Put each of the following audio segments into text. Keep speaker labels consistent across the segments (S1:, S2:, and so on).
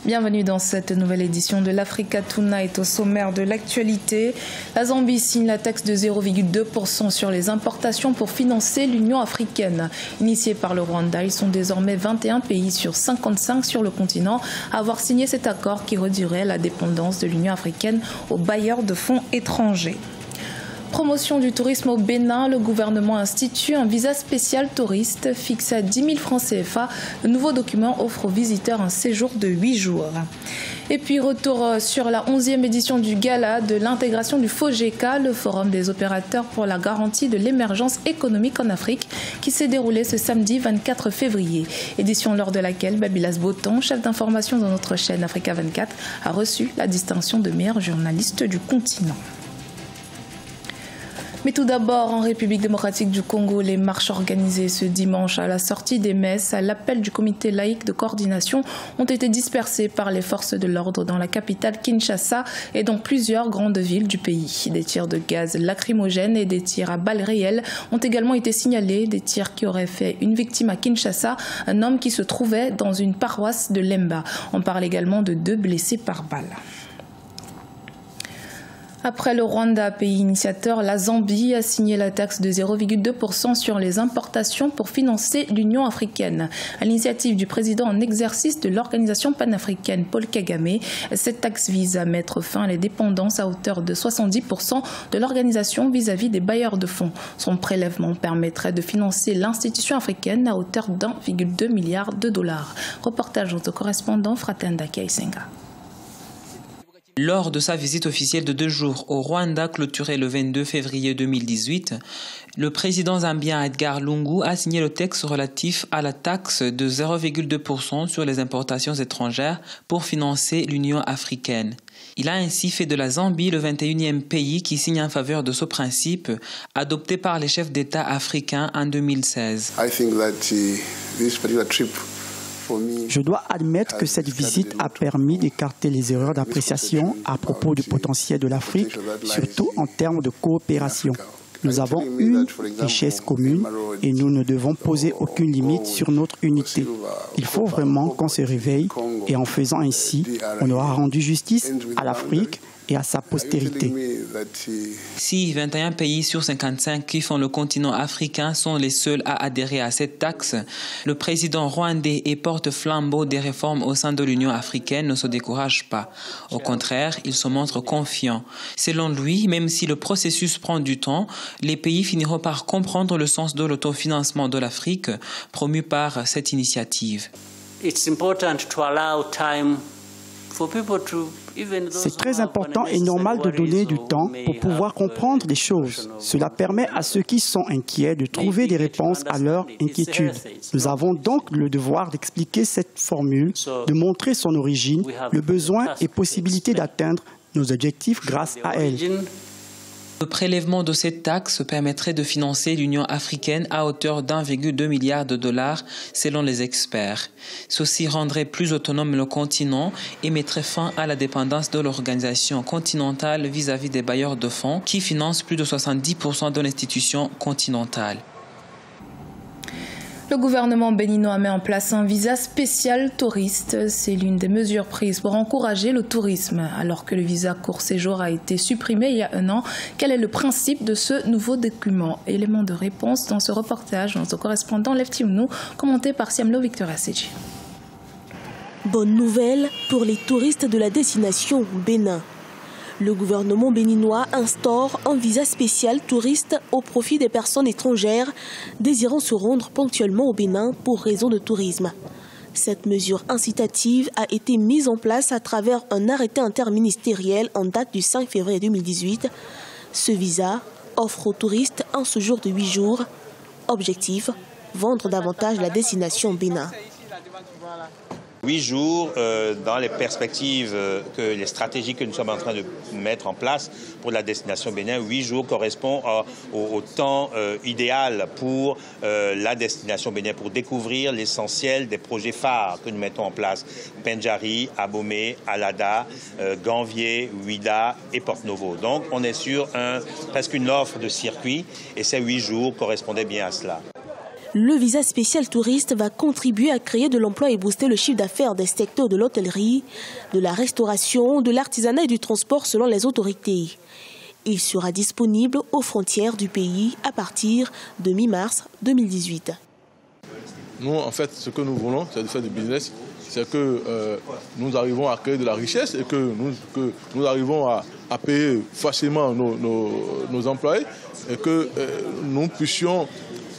S1: Bienvenue dans cette nouvelle édition de l'Africa Tonight. Au sommaire de l'actualité, la Zambie signe la taxe de 0,2% sur les importations pour financer l'Union africaine. Initiée par le Rwanda, ils sont désormais 21 pays sur 55 sur le continent à avoir signé cet accord qui réduirait la dépendance de l'Union africaine aux bailleurs de fonds étrangers. Promotion du tourisme au Bénin, le gouvernement institue un visa spécial touriste fixé à 10 000 francs CFA. Le nouveau document offre aux visiteurs un séjour de 8 jours. Et puis retour sur la 11e édition du gala de l'intégration du FOGECA, le Forum des opérateurs pour la garantie de l'émergence économique en Afrique, qui s'est déroulé ce samedi 24 février. Édition lors de laquelle Babylas Boton, chef d'information de notre chaîne Africa 24, a reçu la distinction de meilleur journaliste du continent. Mais tout d'abord, en République démocratique du Congo, les marches organisées ce dimanche à la sortie des messes à l'appel du comité laïque de coordination ont été dispersées par les forces de l'ordre dans la capitale Kinshasa et dans plusieurs grandes villes du pays. Des tirs de gaz lacrymogènes et des tirs à balles réelles ont également été signalés, des tirs qui auraient fait une victime à Kinshasa, un homme qui se trouvait dans une paroisse de Lemba. On parle également de 2 blessés par balle. Après le Rwanda, pays initiateur, la Zambie a signé la taxe de 0,2% sur les importations pour financer l'Union africaine. À l'initiative du président en exercice de l'organisation panafricaine, Paul Kagame, cette taxe vise à mettre fin à les dépendances à hauteur de 70% de l'organisation vis-à-vis des bailleurs de fonds. Son prélèvement permettrait de financer l'institution africaine à hauteur d'1,2 milliard de dollars. Reportage de notre correspondant Fratenda Kaisenga.
S2: Lors de sa visite officielle de 2 jours au Rwanda, clôturée le 22 février 2018, le président zambien Edgar Lungu a signé le texte relatif à la taxe de 0,2% sur les importations étrangères pour financer l'Union africaine. Il a ainsi fait de la Zambie le 21e pays qui signe en faveur de ce principe, adopté par les chefs d'État africains en 2016.
S3: Je dois admettre que cette visite a permis d'écarter les erreurs d'appréciation à propos du potentiel de l'Afrique, surtout en termes de coopération. Nous avons une richesse commune et nous ne devons poser aucune limite sur notre unité. Il faut vraiment qu'on se réveille et en faisant ainsi, on aura rendu justice à l'Afrique et à sa postérité.
S2: Si 21 pays sur 55 qui font le continent africain sont les seuls à adhérer à cette taxe, le président rwandais et porte-flambeau des réformes au sein de l'Union africaine ne se décourage pas. Au contraire, il se montre confiant. Selon lui, même si le processus prend du temps, les pays finiront par comprendre le sens de l'autofinancement de l'Afrique promu par cette initiative.
S3: C'est très important et normal de donner du temps pour pouvoir comprendre les choses. Cela permet à ceux qui sont inquiets de trouver des réponses à leurs inquiétudes. Nous avons donc le devoir d'expliquer cette formule, de montrer son origine, le besoin et possibilité d'atteindre nos objectifs grâce à elle.
S2: Le prélèvement de cette taxe permettrait de financer l'Union africaine à hauteur d'1,2 milliard de dollars selon les experts. Ceci rendrait plus autonome le continent et mettrait fin à la dépendance de l'organisation continentale vis-à-vis des bailleurs de fonds qui financent plus de 70% de l'institution continentale.
S1: Le gouvernement béninois met en place un visa spécial touriste. C'est l'une des mesures prises pour encourager le tourisme. Alors que le visa court séjour a été supprimé il y a 1 an, quel est le principe de ce nouveau document? Élément de réponse dans ce reportage de notre correspondant Leftimnou, commenté par Siamlo Victoria Seji.
S4: Bonne nouvelle pour les touristes de la destination Bénin. Le gouvernement béninois instaure un visa spécial touriste au profit des personnes étrangères désirant se rendre ponctuellement au Bénin pour raison de tourisme. Cette mesure incitative a été mise en place à travers un arrêté interministériel en date du 5 février 2018. Ce visa offre aux touristes un séjour de 8 jours. Objectif, vendre davantage la destination Bénin.
S5: 8 jours dans les perspectives, les stratégies que nous sommes en train de mettre en place pour la destination Bénin. 8 jours correspond au temps idéal pour la destination Bénin, pour découvrir l'essentiel des projets phares que nous mettons en place. Pendjari, Abomey, Alada, Ganvier, Ouida et Porte-Novo. Donc on est sur presque une offre de circuit et ces 8 jours correspondaient bien à cela.
S4: Le visa spécial touriste va contribuer à créer de l'emploi et booster le chiffre d'affaires des secteurs de l'hôtellerie, de la restauration, de l'artisanat et du transport selon les autorités. Il sera disponible aux frontières du pays à partir de mi-mars 2018.
S6: Nous, en fait, ce que nous voulons, c'est de faire du business, c'est que nous arrivons à créer de la richesse et que nous arrivons à payer facilement nos employés et que nous puissions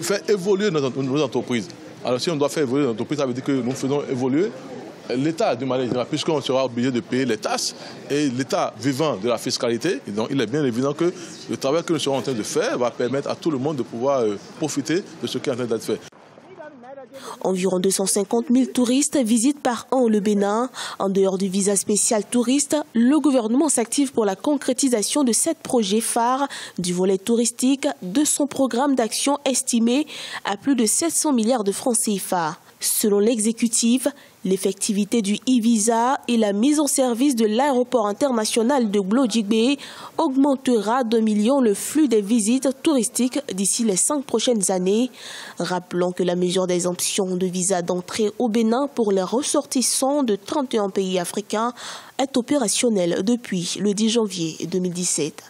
S6: faire évoluer nos entreprises. Alors si on doit faire évoluer nos entreprises, ça veut dire que nous faisons évoluer l'État du Mali, puisqu'on sera obligé de payer les taxes et l'État vivant de la fiscalité. Et donc il est bien évident que le travail que nous serons en train de faire va permettre à tout le monde de pouvoir profiter de ce qui est en train d'être fait.
S4: Environ 250 000 touristes visitent par an le Bénin. En dehors du visa spécial touriste, le gouvernement s'active pour la concrétisation de 7 projets phares du volet touristique de son programme d'action estimé à plus de 700 milliards de francs CFA. Selon l'exécutif, l'effectivité du e-visa et la mise en service de l'aéroport international de Glodjigbe augmentera d'1 million le flux des visites touristiques d'ici les 5 prochaines années. Rappelons que la mesure d'exemption de visa d'entrée au Bénin pour les ressortissants de 31 pays africains est opérationnelle depuis le 10 janvier 2017.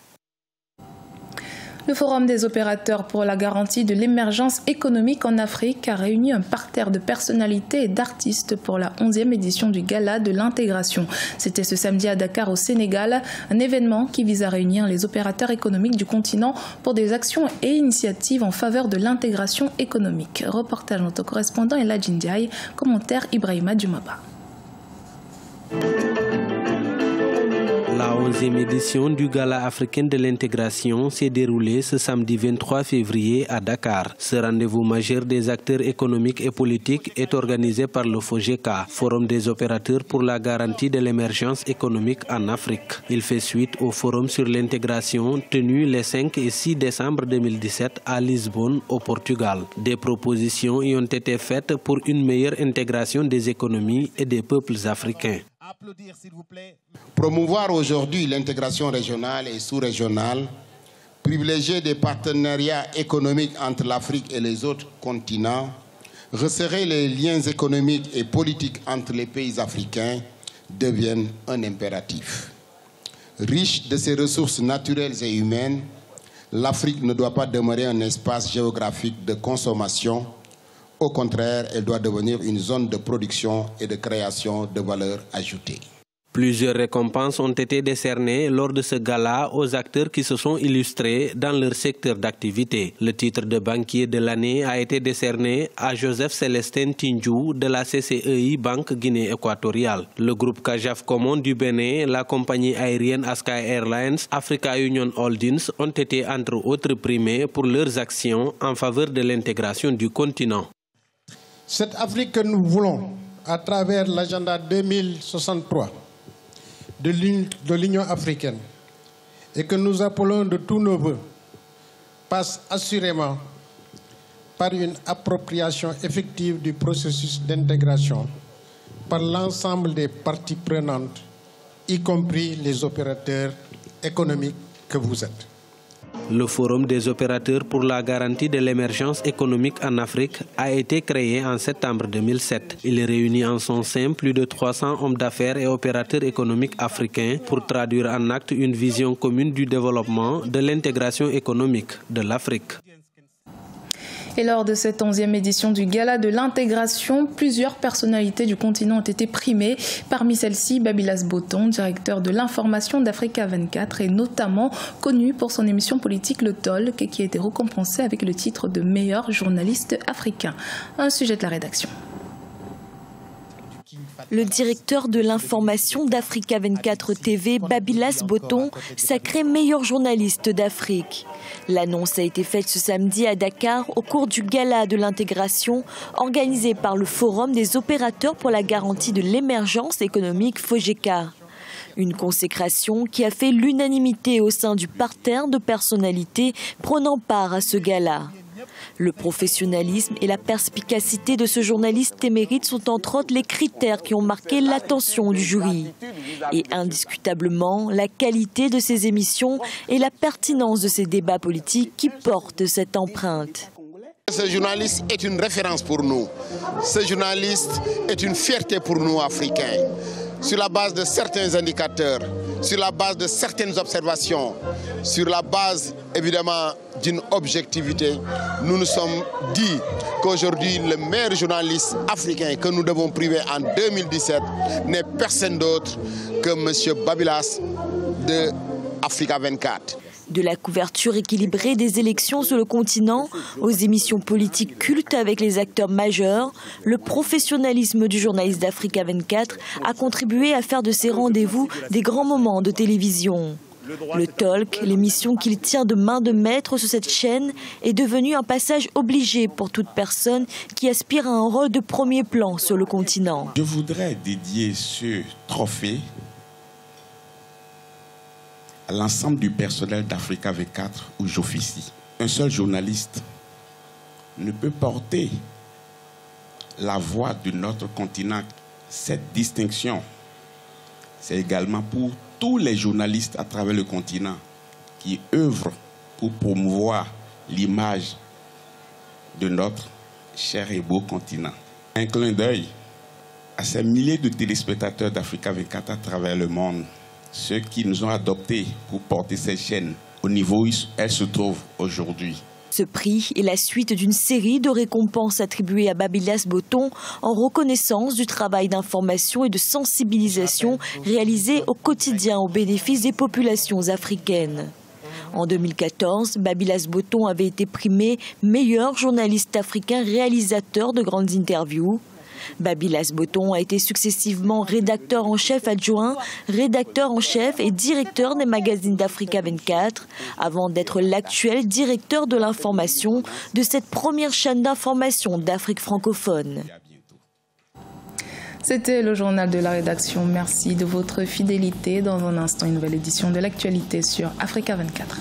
S1: Le Forum des opérateurs pour la garantie de l'émergence économique en Afrique a réuni un parterre de personnalités et d'artistes pour la 11e édition du Gala de l'intégration. C'était ce samedi à Dakar au Sénégal, un événement qui vise à réunir les opérateurs économiques du continent pour des actions et initiatives en faveur de l'intégration économique. Reportage de notre correspondant Eladji Ndiaye, commentaire Ibrahima Djoumaba.
S7: La 11e édition du Gala africain de l'intégration s'est déroulée ce samedi 23 février à Dakar. Ce rendez-vous majeur des acteurs économiques et politiques est organisé par le FOGECA, Forum des opérateurs pour la garantie de l'émergence économique en Afrique. Il fait suite au forum sur l'intégration tenu les 5 et 6 décembre 2017 à Lisbonne, au Portugal. Des propositions y ont été faites pour une meilleure intégration des économies et des peuples africains.
S8: Applaudir, s'il vous plaît. Promouvoir aujourd'hui l'intégration régionale et sous-régionale, privilégier des partenariats économiques entre l'Afrique et les autres continents, resserrer les liens économiques et politiques entre les pays africains deviennent un impératif. Riche de ses ressources naturelles et humaines, l'Afrique ne doit pas demeurer un espace géographique de consommation. Au contraire, elle doit devenir une zone de production et de création de valeur ajoutée.
S7: Plusieurs récompenses ont été décernées lors de ce gala aux acteurs qui se sont illustrés dans leur secteur d'activité. Le titre de banquier de l'année a été décerné à Joseph Célestin Tinjou de la CCEI Banque Guinée équatoriale. Le groupe Cajaf Commun du Bénin, la compagnie aérienne Askai Airlines, Africa Union Holdings ont été entre autres primés pour leurs actions en faveur de l'intégration du continent.
S9: Cette Afrique que nous voulons, à travers l'agenda 2063 de l'Union africaine et que nous appelons de tous nos voeux, passe assurément par une appropriation effective du processus d'intégration par l'ensemble des parties prenantes, y compris les opérateurs économiques que vous êtes.
S7: Le Forum des opérateurs pour la garantie de l'émergence économique en Afrique a été créé en septembre 2007. Il réunit en son sein plus de 300 hommes d'affaires et opérateurs économiques africains pour traduire en acte une vision commune du développement de l'intégration économique de l'Afrique.
S1: Et lors de cette 11e édition du Gala de l'intégration, plusieurs personnalités du continent ont été primées. Parmi celles-ci, Babylas Botton, directeur de l'information d'Africa 24 et notamment connu pour son émission politique Le Talk, qui a été récompensé avec le titre de meilleur journaliste africain. Un sujet de la rédaction.
S10: Le directeur de l'information d'Africa 24 TV, Babylas Botton, sacré meilleur journaliste d'Afrique. L'annonce a été faite ce samedi à Dakar au cours du Gala de l'intégration organisé par le Forum des opérateurs pour la garantie de l'émergence économique FOGECA. Une consécration qui a fait l'unanimité au sein du parterre de personnalités prenant part à ce gala. Le professionnalisme et la perspicacité de ce journaliste émérite sont entre autres les critères qui ont marqué l'attention du jury. Et indiscutablement, la qualité de ses émissions et la pertinence de ses débats politiques qui portent cette empreinte.
S8: Ce journaliste est une référence pour nous. Ce journaliste est une fierté pour nous, Africains. Sur la base de certains indicateurs, sur la base de certaines observations, sur la base, évidemment, d'une objectivité, nous nous sommes dit qu'aujourd'hui, le meilleur journaliste africain que nous devons priver en 2017 n'est personne d'autre que M. Babilas de Africa 24.
S10: De la couverture équilibrée des élections sur le continent aux émissions politiques cultes avec les acteurs majeurs, le professionnalisme du journaliste d'Africa 24 a contribué à faire de ces rendez-vous des grands moments de télévision. Le talk, l'émission qu'il tient de main de maître sur cette chaîne, est devenu un passage obligé pour toute personne qui aspire à un rôle de premier plan sur le continent.
S11: Je voudrais dédier ce trophée à l'ensemble du personnel d'Africa 24 où j'officie. Un seul journaliste ne peut porter la voix de notre continent. Cette distinction, c'est également pour tous les journalistes à travers le continent qui œuvrent pour promouvoir l'image de notre cher et beau continent. Un clin d'œil à ces milliers de téléspectateurs d'Africa 24 à travers le monde, ceux qui nous ont adoptés pour porter cette chaîne au niveau où elle se trouve aujourd'hui.
S10: Ce prix est la suite d'une série de récompenses attribuées à Babilas Botton en reconnaissance du travail d'information et de sensibilisation réalisé au quotidien au bénéfice des populations africaines. En 2014, Babilas Botton avait été primé meilleur journaliste africain réalisateur de grandes interviews. Babilas Botton a été successivement rédacteur en chef adjoint, rédacteur en chef et directeur des magazines d'Africa 24, avant d'être l'actuel directeur de l'information de cette première chaîne d'information d'Afrique francophone.
S1: C'était le journal de la rédaction. Merci de votre fidélité. Dans un instant, une nouvelle édition de l'actualité sur Africa 24.